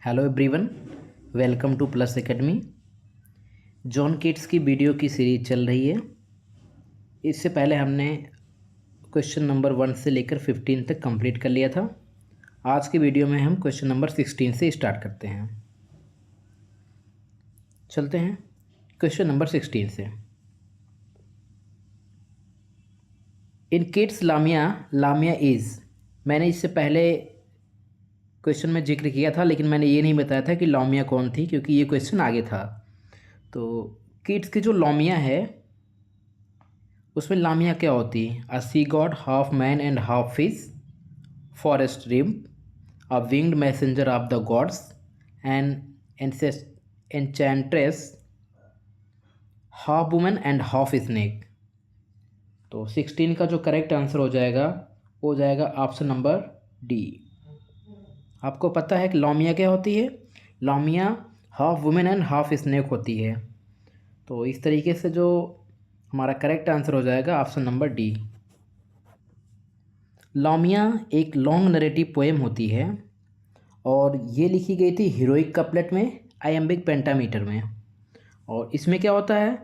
Hello everyone, welcome two plus academy. John Keats की video की series चल रही है। इससे पहले हमने क्वेश्चन नंबर 1 से लेकर 15 तक कंप्लीट कर लिया था। आज की वीडियो में हम क्वेश्चन नंबर 16 से स्टार्ट करते हैं। चलते हैं क्वेश्चन नंबर 16 से। इन किड्स लामिया इज़, मैंने इससे पहले क्वेश्चन में जिक्र किया था, लेकिन मैंने ये नहीं बताया था कि लामिया कौन थी, क्योंकि ये क्वेश्चन आगे था। तो किड्स की जो लामिया है उसमें लामिया क्या होती है? A sea god, half man and half fish, forest रिम, a winged messenger of the gods, and enchantress, half woman and half snake. तो 16 का जो करेक्ट आंसर हो जाएगा वो हो जाएगा ऑप्शन नंबर डी। आपको पता है कि लामिया क्या होती है? Lamia half women and half snake होती है। तो इस तरीके से जो हमारा करेक्ट आंसर हो जाएगा ऑप्शन नंबर डी। लामिया एक लॉन्ग नरेटिव पोएम होती है और ये लिखी गई थी हीरोइक कपलेट में, आयम्बिक पेंटामीटर में। और इसमें क्या होता है?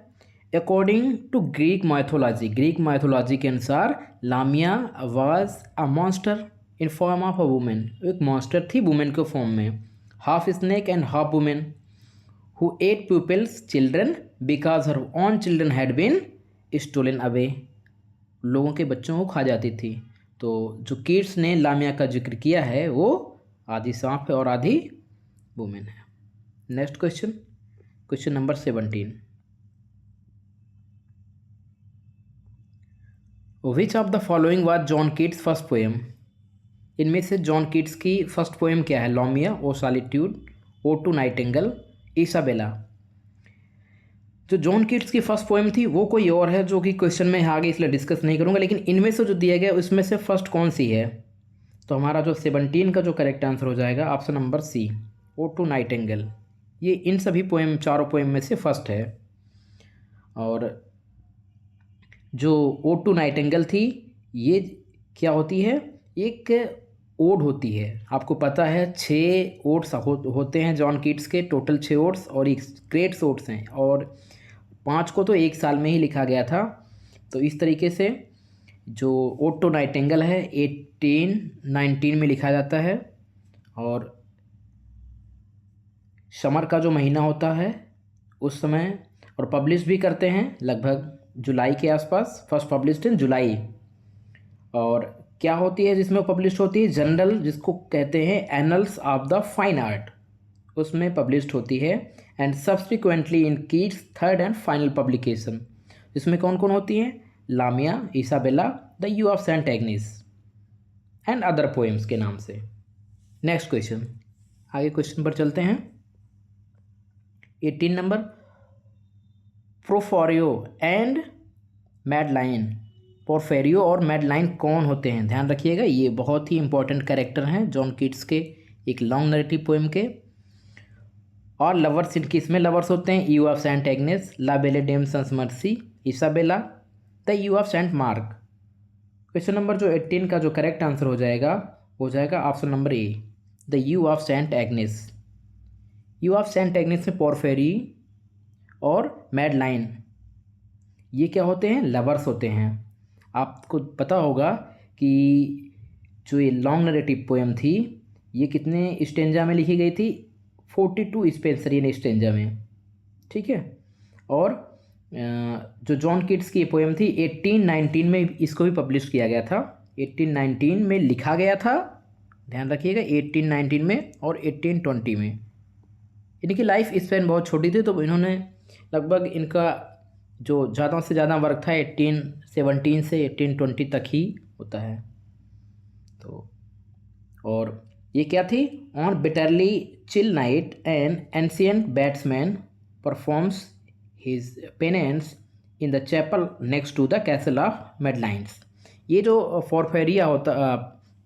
अकॉर्डिंग टू ग्रीक माइथोलॉजी के अनुसार Lamia was a monster in form of a women. एक मॉन्स्टर थी वुमेन के फॉर्म में, half snake and half women, who ate pupils children because her own children had been stolen away। लोगों के बच्चों को खा जाती थी। तो जो किड्स ने लामिया का जिक्र किया है वो आधी सांप है और आधी वुमेन है। Next question, question number 17। Which of the following was John Keats first poem? इनमें से जॉन किट्स की फर्स्ट पोएम क्या है? Lamia, O solitude, O to nightingale, Isabella. जो जॉन किट्स की फर्स्ट पोएम थी वो कोई और है, जो कि क्वेश्चन में आगे इसलिए डिस्कस नहीं करूंगा, लेकिन इनमें से जो दिया गया उसमें से फर्स्ट कौन सी है? तो हमारा जो 17 का जो करेक्ट आंसर हो जाएगा option number C, O to Nightingale. ये इन सभी पोएम, चारों पोएम में से फर्स्ट है। और जो ओ टू नाइटिंगेल थी ये क्या होती है? एक ओड होती है। आपको पता है 6 ओड्स होते हैं जॉन किट्स के, टोटल 6 ओड्स, और एक ग्रेट्स ओड्स हैं, और 5 को तो एक साल में ही लिखा गया था। तो इस तरीके से जो ओड टू नाइटिंगेल है 1819 में लिखा जाता है, और समर का जो महीना होता है उस समय, और पब्लिश भी करते हैं लगभग जुलाई के आसपास, फर्स्ट पब्लिश्ड इन जुलाई। और क्या होती है जिसमें पब्लिश होती है? जनरल, जिसको कहते हैं annals of the fine art, उसमें पब्लिश्ड होती है। And subsequently in Keats third and final publication, जिसमें कौन कौन होती हैं? Lamia, Isabella, the you of Saint Agnes and other poems के नाम से। नेक्स्ट क्वेश्चन, आगे क्वेश्चन पर चलते हैं। 18 नंबर, प्रोफोरियो एंड मैडलाइन। पोरफेरियो और मैडलाइन कौन होते हैं? ध्यान रखिएगा, ये बहुत ही इंपॉर्टेंट कैरेक्टर हैं जॉन किट्स के, एक लॉन्ग नरेटिव पोएम के। और लवर्स, इनकी इसमें लवर्स होते हैं Eve of Saint Agnes, La Belle Dame sans Merci, Isabella, the you of Saint Mark. Question number जो 18 का जो करेक्ट आंसर हो जाएगा option number A, the you of Saint Agnes. Eve of Saint Agnes में Porphyro और मैडलाइन ये क्या होते हैं? लवर्स होते हैं। आपको पता होगा कि जो ये लॉन्ग नरेटिव पोएम थी ये कितने स्टेंजा में लिखी गई थी? 42 स्पेंसरियन स्टेंजा में, ठीक है। और जो जॉन किट्स की पोएम थी 1819 में इसको भी पब्लिश किया गया था, 1819 में लिखा गया था, ध्यान रखिएगा, 1819 में और 1820 में। इनकी लाइफ स्पैन बहुत छोटी थी, तो इन्होंने लगभग, इनका जो ज़्यादा से ज़्यादा वर्क था 1817 से 1820 तक ही होता है। तो और ये क्या थी? On bitterly chill night an ancient beadsman performs his penance in the chapel next to the castle of Madeline's. ये जो पोरफेरिया होता,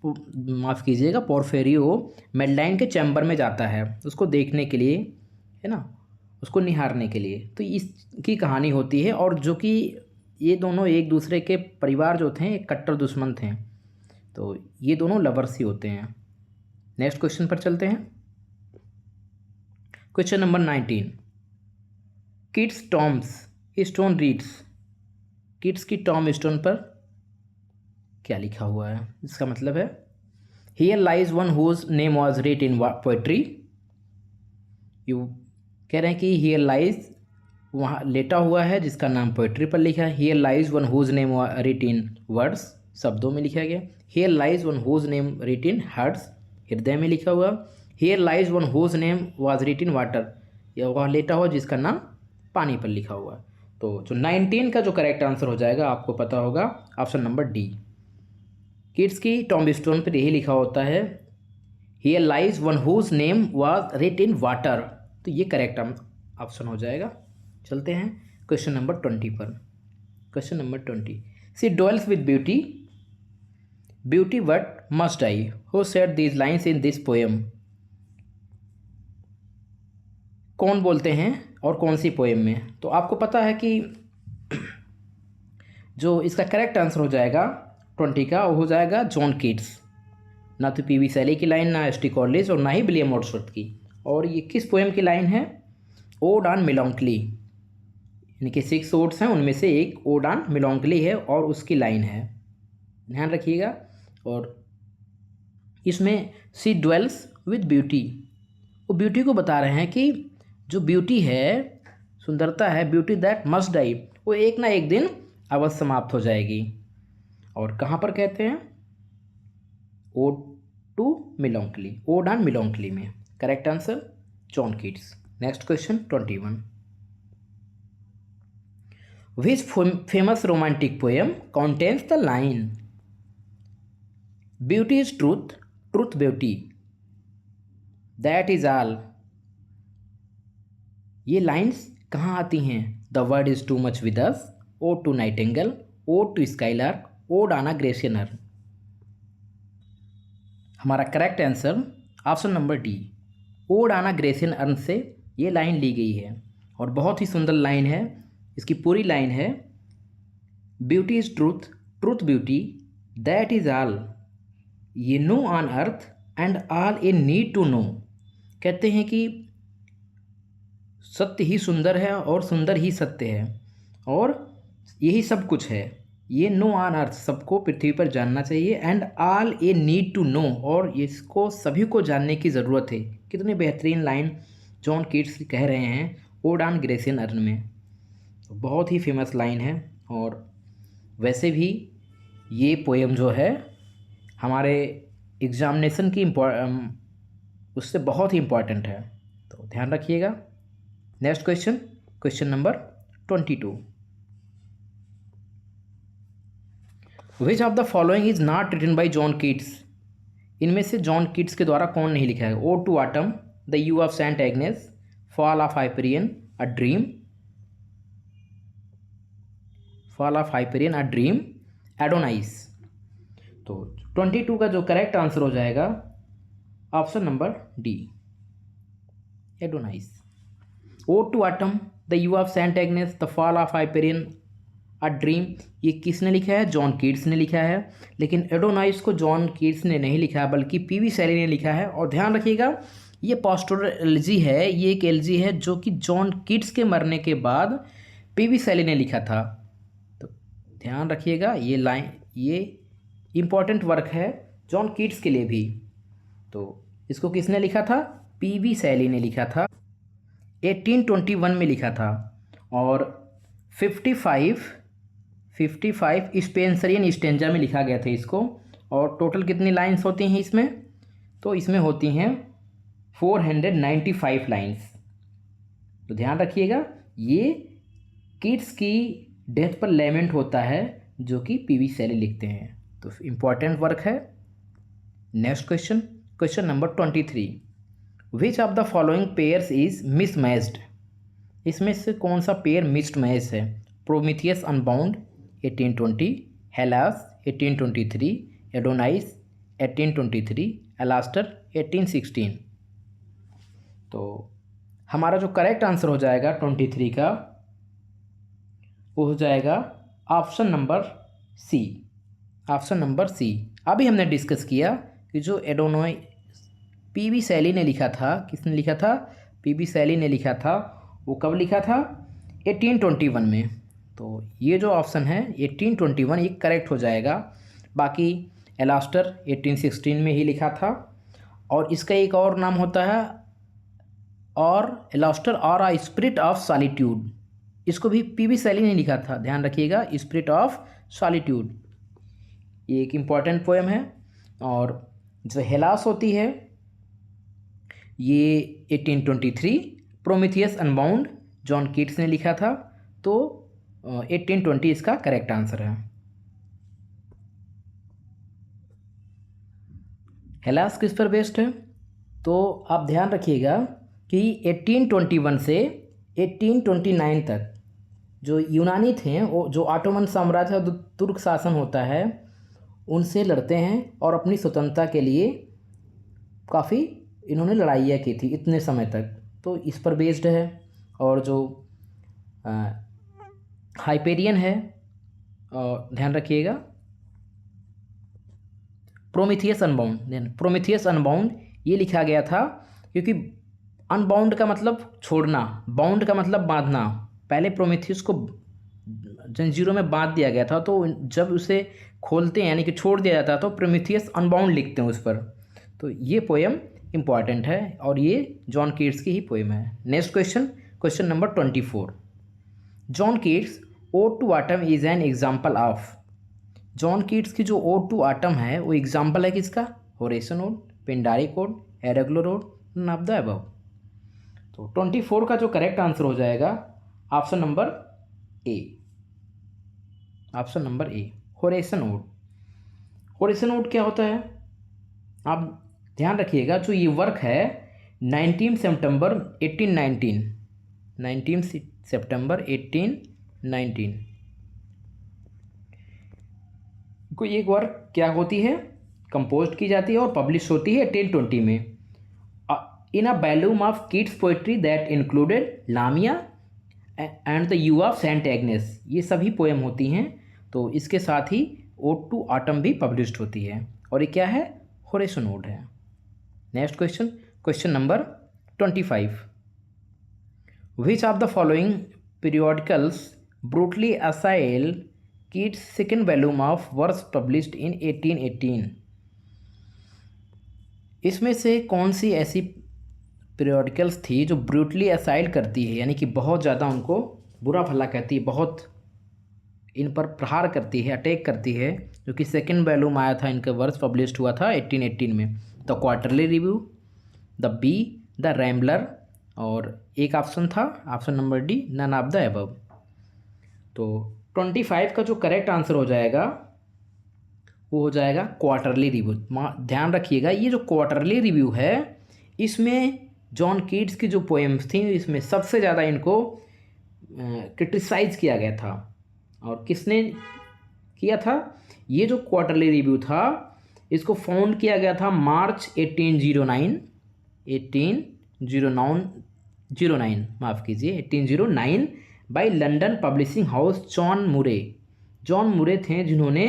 माफ़ कीजिएगा, पोरफेरियो मेडलाइन के चैम्बर में जाता है उसको देखने के लिए, है ना, उसको निहारने के लिए। तो इसकी कहानी होती है, और जो कि ये दोनों एक दूसरे के परिवार जो थे एक कट्टर दुश्मन थे, तो ये दोनों लवर्स ही होते हैं। नेक्स्ट क्वेश्चन पर चलते हैं। Question number 19, Keats tombstone reads, Keats की टॉम स्टोन पर क्या लिखा हुआ है? इसका मतलब है here lies one whose name was writ in poetry. यू कह रहे हैं कि हियर लाइज वहाँ लेटा हुआ है जिसका नाम पोएट्री पर लिखा है। Here lies one whose name writ in words, शब्दों में लिखा गया। Here lies one whose name writ in hearts, हृदय में लिखा हुआ। Here lies one whose name was writ in water, यह वह लेटा हुआ जिसका नाम पानी पर लिखा हुआ। तो जो 19 का जो करेक्ट आंसर हो जाएगा आपको पता होगा ऑप्शन नंबर डी। किड्स की टॉम स्टोन पर यही लिखा होता है here lies one whose name was writ in water, तो ये करेक्ट ऑप्शन हो जाएगा। चलते हैं क्वेश्चन नंबर 20 पर। Question number 20, she dwells with beauty, beauty but must I, who said these lines in this poem. कौन बोलते हैं और कौन सी पोएम में? तो आपको पता है कि जो इसका करेक्ट आंसर हो जाएगा 20 का, वो हो जाएगा जॉन कीट्स। ना तो पीवी शैली की लाइन, ना एस टी कॉलेज और ना ही विलियम वर्ड्सवर्थ की। और ये किस पोएम की लाइन है? ओड ऑन मेलॉन्कली, यानी कि 6 ओड्स हैं उनमें से एक ओड ऑन मेलॉन्कली है और उसकी लाइन है, ध्यान रखिएगा। और इसमें सी ड्वेल्स विद ब्यूटी, वो ब्यूटी को बता रहे हैं कि जो ब्यूटी है, सुंदरता है, ब्यूटी दैट मस्ट डाई, वो एक ना एक दिन अवश्य समाप्त हो जाएगी। और कहाँ पर कहते हैं? Ode to melancholy, ode on melancholy में। Correct answer John Keats. Next question 21, which famous romantic poem contains the line beauty is truth, truth beauty, that is all. ये लाइन्स कहाँ आती हैं? The world is too much with us, ode to nightingale, ode to skylark, ode on a Grecian. हमारा correct answer option number D, ode on a Grecian से ये line ली गई है। और बहुत ही सुंदर लाइन है। इसकी पूरी लाइन है beauty is truth, truth beauty, that is all ye know on earth and all ye need to know. कहते हैं कि सत्य ही सुंदर है और सुंदर ही सत्य है और यही सब कुछ है। ये नो ऑन अर्थ, सबको पृथ्वी पर जानना चाहिए, and all ye need to know, और इसको सभी को जानने की ज़रूरत है। कितनी बेहतरीन लाइन जॉन कीट्स कह रहे हैं ओड ऑन ग्लेशियर अर्न में। बहुत ही फेमस लाइन है। और वैसे भी ये पोएम जो है हमारे एग्जामिनेशन की उससे बहुत ही इम्पॉर्टेंट है, तो ध्यान रखिएगा। Next question, question number 22, which of the following is not written by John Keats. इनमें से जॉन कीट्स के द्वारा कौन नहीं लिखा है? Ode to Autumn, the you of Saint Agnes, Fall of Hyperion, a Dream, Fall of Hyperion, a Dream, Adonais. तो 22 का जो करेक्ट आंसर हो जाएगा option number D, Adonais. Ode to Autumn, the you of Saint Agnes, the Fall of Hyperion, a Dream, ये किसने लिखा है? John Keats ने लिखा है। लेकिन एडोनाइस को जॉन कीट्स ने नहीं लिखा है बल्कि पीवी शैली ने लिखा है। और ध्यान रखिएगा ये पास्टोरल एलिजी है, ये एक एलिजी है जो कि जॉन कीट्स के मरने के बाद पीवी शैली ने लिखा था। तो ध्यान रखिएगा ये लाइन, ये इम्पॉर्टेंट वर्क है जॉन कीट्स के लिए भी। तो इसको किसने लिखा था? पीवी शैली ने लिखा था, 1821 में लिखा था। और 55 स्पेंसरियन स्टेंजा में लिखा गया था इसको। और टोटल कितनी लाइंस होती हैं इसमें? तो इसमें होती हैं 495 लाइंस। तो ध्यान रखिएगा ये कीट्स की डेथ पर लेमेंट होता है जो कि पीवी शैली लिखते हैं। तो इम्पॉर्टेंट वर्क है। Next question, question number 23, which of the following pairs is mismatched. इसमें से कौन सा पेयर मिस्ड मैच है? Prometheus unbound 1820, Hellas 1823, Adonais 1823, एलास्टर 1816। तो हमारा जो करेक्ट आंसर हो जाएगा 23 का, वो हो जाएगा option number C, option number C. अभी हमने डिस्कस किया कि जो एडोनाइस पीवी शैली ने लिखा था, किसने लिखा था? पीबी शैली ने लिखा था वो कब लिखा था? 1821 में। तो ये जो ऑप्शन है 1821 ये करेक्ट हो जाएगा। बाकी एलास्टर 1816 में ही लिखा था। और इसका एक और नाम होता है और एलास्टर और आ स्पिरिट ऑफ सॉलिट्यूड, इसको भी पीबी शैली ने लिखा था, ध्यान रखिएगा, स्पिरिट ऑफ सॉलिट्यूड। ये एक इम्पॉर्टेंट पोएम है। और जो हेलास होती है ये 1823, प्रोमीथियस अनबाउंड जॉन कीट्स ने लिखा था। तो 1820 इसका करेक्ट आंसर है। हेलास किस पर बेस्ड है? तो आप ध्यान रखिएगा कि 1821 से 1829 तक जो यूनानी थे, वो जो ऑटोमन साम्राज्य तुर्क शासन होता है उनसे लड़ते हैं और अपनी स्वतंत्रता के लिए काफ़ी इन्होंने लड़ाइयाँ की थी इतने समय तक, तो इस पर बेस्ड है। और जो हाइपेरियन है, ध्यान रखिएगा, प्रोमीथियस अनबाउंड, प्रोमीथियस अनबाउंड ये लिखा गया था क्योंकि अनबाउंड का मतलब छोड़ना, बाउंड का मतलब बांधना। पहले प्रोमीथियस को जंजीरों में बांध दिया गया था, तो जब उसे खोलते हैं यानी कि छोड़ दिया जाता है तो प्रोमीथियस अनबाउंड लिखते हैं उस पर। तो ये पोएम इम्पॉर्टेंट है और ये जॉन कीट्स की ही पोएम है। Next question, question number 24। John Keats Ode to Autumn is an example of. John Keats की जो ओड टू ऑटम है वो एग्जाम्पल है किसका? Horatian ode, Pindaric ode, irregular ode, none of the above. तो 24 का जो करेक्ट आंसर हो जाएगा option number A, option number A, Horatian ode. Horatian ode क्या होता है? आप ध्यान रखिएगा, जो ये वर्क है 19 सितंबर 1819, 19 सितंबर 1819 को ये वर्क क्या होती है? कंपोज की जाती है और पब्लिश होती है 1820 में in a volume of Keats poetry that included Lamia and the you of Saint Agnes. ये सभी पोएम होती हैं, तो इसके साथ ही ओड टू ऑटम भी पब्लिश्ड होती है। और ये क्या है? होरेसन ओड है। Next question, question number 25। Which of the following periodicals brutally assail Keats second volume of works published in 1818? इसमें से कौन सी ऐसी पीरियोडिकल्स थी जो ब्रूटली असाइल करती है, यानी कि बहुत ज़्यादा उनको बुरा भला कहती है, बहुत इन पर प्रहार करती है, अटैक करती है, जो कि सेकेंड वॉल्यूम आया था इनका वर्क्स पब्लिश्ड हुआ था 1818 में? The Quarterly Review, the Bee, the Rambler, और एक ऑप्शन था option number D, none of the above. तो 25 का जो करेक्ट आंसर हो जाएगा वो हो जाएगा क्वार्टरली रिव्यू। ध्यान रखिएगा, ये जो क्वार्टरली रिव्यू है इसमें जॉन कीट्स की जो पोएम्स थी इसमें सबसे ज़्यादा इनको क्रिटिसाइज किया गया था। और किसने किया था? ये जो क्वार्टरली रिव्यू था इसको फाउंड किया गया था मार्च 1809 माफ़ कीजिए 1809 by London publishing house John Murray. John Murray थे जिन्होंने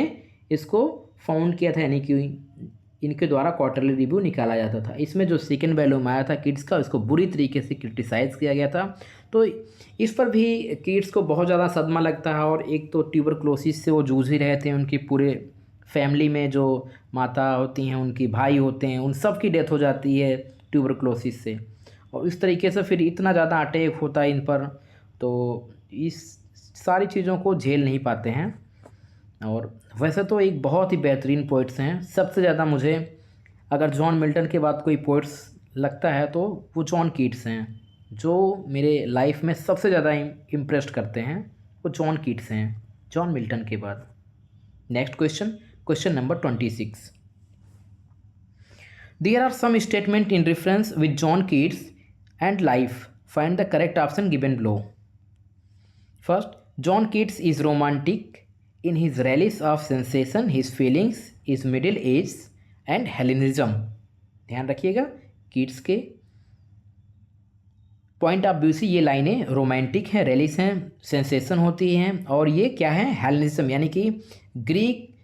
इसको फाउंड किया था, यानी कि इनके द्वारा क्वार्टरली रिव्यू निकाला जाता था। इसमें जो सेकेंड वॉल्यूम आया था किड्स का उसको बुरी तरीके से क्रिटिसाइज़ किया गया था। तो इस पर भी किड्स को बहुत ज़्यादा सदमा लगता है। और एक तो ट्यूबरक्लोसिस से वो जूझ ही रहे थे, उनकी पूरे फैमिली में जो माता होती हैं, उनकी भाई होते हैं, उन सब की डेथ हो जाती है ट्यूबरक्लोसिस से। और इस तरीके से फिर इतना ज़्यादा अटैक होता है इन पर, तो इस सारी चीज़ों को झेल नहीं पाते हैं। और वैसे तो एक बहुत ही बेहतरीन पोइट्स हैं। सबसे ज़्यादा मुझे अगर जॉन मिल्टन के बाद कोई पोइट्स लगता है तो वो जॉन कीट्स हैं, जो मेरे लाइफ में सबसे ज़्यादा इम्प्रेस्ड करते हैं, वो जॉन कीट्स हैं जॉन मिल्टन के बाद। Next question, question number 26। There are some statement in reference with John Keats and life, find the correct option given below. First, John Keats is romantic in his relish of sensation, his feelings, his middle age and Hellenism। ध्यान रखिएगा, Keats के point of view से ये लाइनें romantic हैं, relish हैं, sensation होती हैं, और ये क्या है? हेलेनिज्म, यानी कि ग्रीक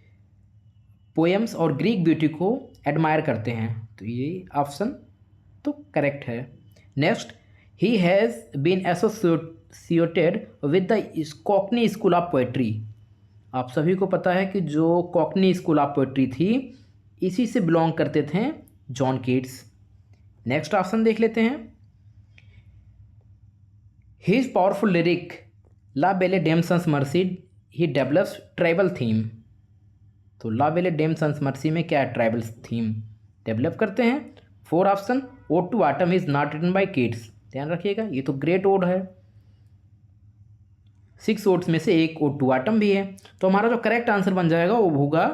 पोएम्स और ग्रीक ब्यूटी को एडमायर करते हैं। तो ये ऑप्शन तो करेक्ट है। Next, he has been associated with the Cockney school of poetry. आप सभी को पता है कि जो कॉकनी स्कूल ऑफ पोएट्री थी इसी से बिलोंग करते थे जॉन कीट्स। नेक्स्ट ऑप्शन देख लेते हैं। हिज पावरफुल लिरिक ला बेले डेम सन्स मर्सी ही डेवलप्स ट्राइबल थीम। तो ला बेले डेम सन्स मर्सी में क्या ट्राइबल थीम डेवलप करते हैं? 4 option. Ode to Autumn is not written by Keats, ध्यान रखिएगा ये तो ग्रेट ओड है। 6 ओड्स में से एक ओड टू ऑटम भी है। तो हमारा जो करेक्ट आंसर बन जाएगा वो होगा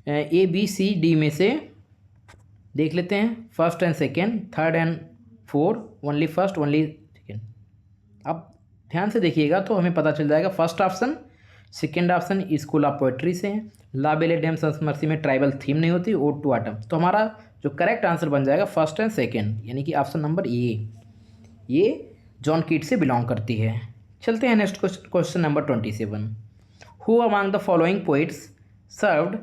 ABCD में से देख लेते हैं। First and second, third and fourth, only first only second. अब ध्यान से देखिएगा तो हमें पता चल जाएगा first option, second option school of poetry से है। ला बेले डेम सन्स मर्सी में ट्राइबल थीम नहीं होती, ओड टू ऑटम। तो हमारा जो करेक्ट आंसर बन जाएगा फर्स्ट एंड सेकेंड, यानी कि ऑप्शन नंबर ये जॉन कीट से बिलोंग करती है। चलते हैं next question number 27। Who among the following poets served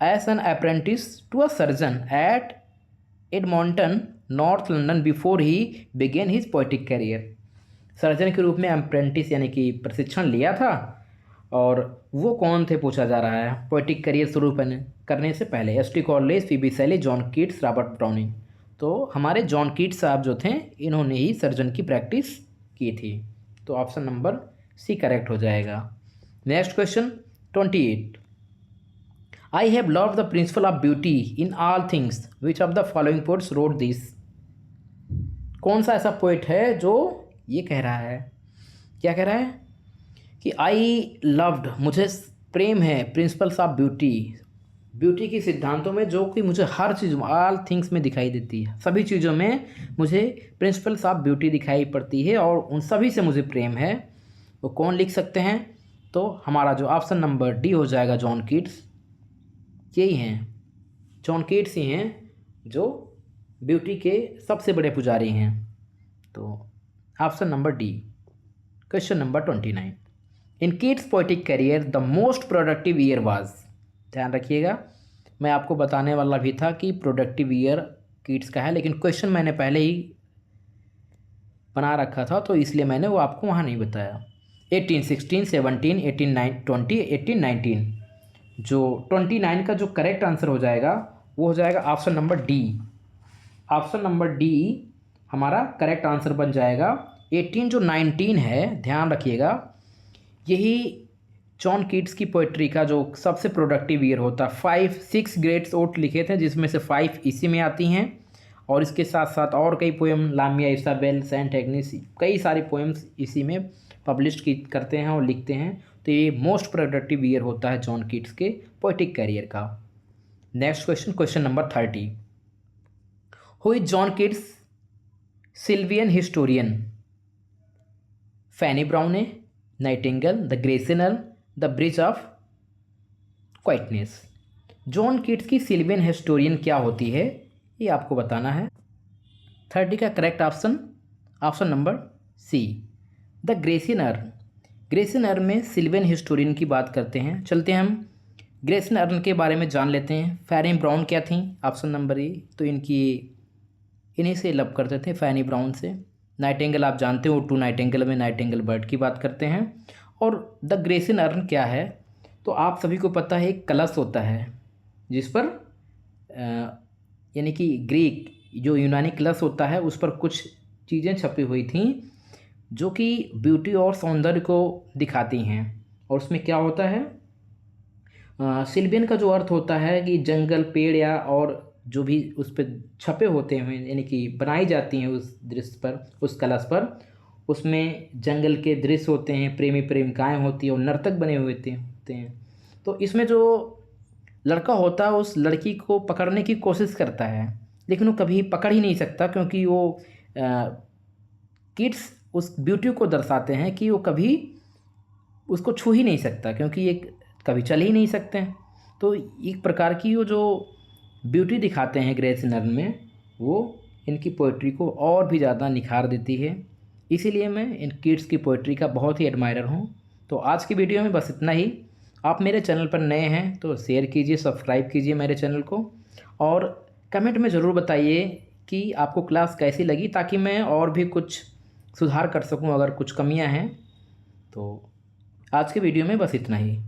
as an apprentice to a surgeon at Edmonton North London before he began his poetic career. Surgeon के रूप में अप्रेंटिस यानी कि प्रशिक्षण लिया था, और वो कौन थे पूछा जा रहा है पोइटिक करियर शुरू करने से पहले। S T. Coleridge, P B. Shelley, John Keats, Robert Browning. तो हमारे जॉन कीट्स साहब जो थे इन्होंने ही सर्जन की प्रैक्टिस की थी। तो ऑप्शन नंबर सी करेक्ट हो जाएगा। Next question 28। I have loved the principle of beauty in all things which of the following poets wrote this. कौन सा ऐसा पोएट है जो ये कह रहा है, क्या कह रहा है कि आई लव्ड, मुझे प्रेम है, प्रिंसिपल्स ऑफ ब्यूटी, ब्यूटी के सिद्धांतों में जो कि मुझे हर चीज़ ऑल थिंग्स में दिखाई देती है, सभी चीज़ों में मुझे प्रिंसिपल्स ऑफ ब्यूटी दिखाई पड़ती है और उन सभी से मुझे प्रेम है। वो कौन लिख सकते हैं? तो हमारा जो ऑप्शन नंबर डी हो जाएगा जॉन कीट्स। यही हैं, जॉन कीट्स ही हैं जो ब्यूटी के सबसे बड़े पुजारी हैं। तो option number D. Question number 29। In Keats poetic career the most productive year was. ध्यान रखिएगा, मैं आपको बताने वाला भी था कि प्रोडक्टिव ईयर कीट्स का है, लेकिन क्वेश्चन मैंने पहले ही बना रखा था तो इसलिए मैंने वो आपको वहाँ नहीं बताया। 18, 16, 17, 18, 20, 18, 19। जो 29 का जो करेक्ट आंसर हो जाएगा वो हो जाएगा option number D. Option number D हमारा करेक्ट आंसर बन जाएगा। 18 जो 19 है, ध्यान रखिएगा, यही जॉन कीट्स की पोइट्री का जो सबसे प्रोडक्टिव ईयर होता है। 6 ग्रेट ओड लिखे थे जिसमें से 5 इसी में आती हैं, और इसके साथ साथ और कई पोएम, लामिया, इसाबेल, सेंट एग्निस, कई सारी पोएम्स इसी में पब्लिश करते हैं और लिखते हैं। तो ये मोस्ट प्रोडक्टिव ईयर होता है जॉन कीट्स के पोइटिक करियर का। Next question, question number 30। Who is John Keats sylvan historian? Fanny Brawne, nightingale, the Grecian urn, the bride of quietness. John Keats की सिल्वियन हिस्टोरियन क्या होती है ये आपको बताना है। 30 का correct option, option number C, the Grecian urn. Grecian urn में सिल्वियन हिस्टोरियन की बात करते हैं। चलते हैं हम ग्रेसिनर के बारे में जान लेते हैं। फैनी ब्राउन क्या थी? ऑप्शन नंबर ए। तो इन्हीं से लव करते थे, फैनी ब्राउन से। नाइटिंगेल आप जानते हो, टू नाइटिंगेल में नाइटिंगेल बर्ड की बात करते हैं। और द ग्रेसिन अर्न क्या है? तो आप सभी को पता है एक कलश होता है जिस पर यानी कि ग्रीक जो यूनानी कलश होता है उस पर कुछ चीज़ें छपी हुई थी जो कि ब्यूटी और सौंदर्य को दिखाती हैं। और उसमें क्या होता है, सिल्वियन का जो अर्थ होता है कि जंगल, पेड़ या और जो भी उस पर छपे होते हैं यानी कि बनाई जाती हैं उस दृश्य पर, उस कलश पर, उसमें जंगल के दृश्य होते हैं, प्रेमी प्रेमिकाएं होती हैं और नर्तक बने हुए होते हैं। तो इसमें जो लड़का होता है उस लड़की को पकड़ने की कोशिश करता है, लेकिन वो कभी पकड़ ही नहीं सकता क्योंकि वो किड्स उस ब्यूटी को दर्शाते हैं कि वो कभी उसको छू ही नहीं सकता क्योंकि ये कभी चल ही नहीं सकते हैं। तो एक प्रकार की वो जो ब्यूटी दिखाते हैं ग्रेसिनर में, वो इनकी पोइट्री को और भी ज़्यादा निखार देती है। इसीलिए मैं इन किड्स की पोइट्री का बहुत ही एडमायरर हूँ। तो आज की वीडियो में बस इतना ही। आप मेरे चैनल पर नए हैं तो शेयर कीजिए, सब्सक्राइब कीजिए मेरे चैनल को, और कमेंट में ज़रूर बताइए कि आपको क्लास कैसी लगी, ताकि मैं और भी कुछ सुधार कर सकूं अगर कुछ कमियां हैं। तो आज के वीडियो में बस इतना ही।